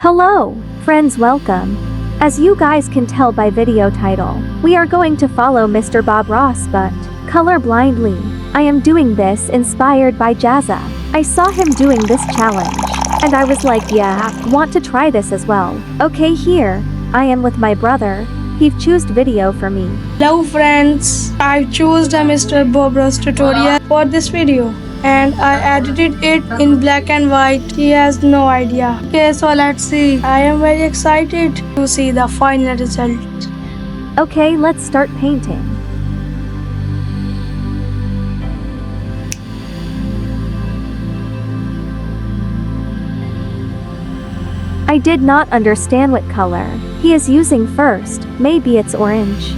Hello, friends, welcome. As you guys can tell by video title, we are going to follow Mr. Bob Ross but colorblindly. I am doing this inspired by Jazza. I saw him doing this challenge, and I was like, yeah, want to try this as well. Okay, here, I am with my brother. He chose video for me. Hello friends, I chose the Mr. Bob Ross tutorial for this video. And I edited it in black and white. He has no idea. Okay, so let's see. I am very excited to see the final result. Okay, let's start painting. I did not understand what color he is using first. Maybe it's orange.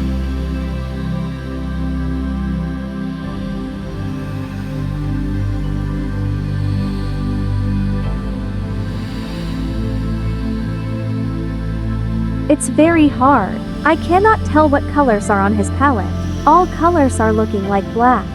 It's very hard. I cannot tell what colors are on his palette. All colors are looking like black.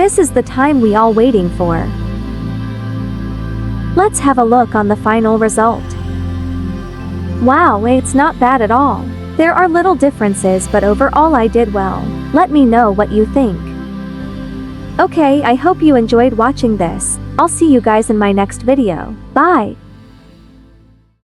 This is the time we all waiting for. Let's have a look on the final result. Wow, it's not bad at all. There are little differences, but overall I did well. Let me know what you think. Okay, I hope you enjoyed watching this. I'll see you guys in my next video. Bye.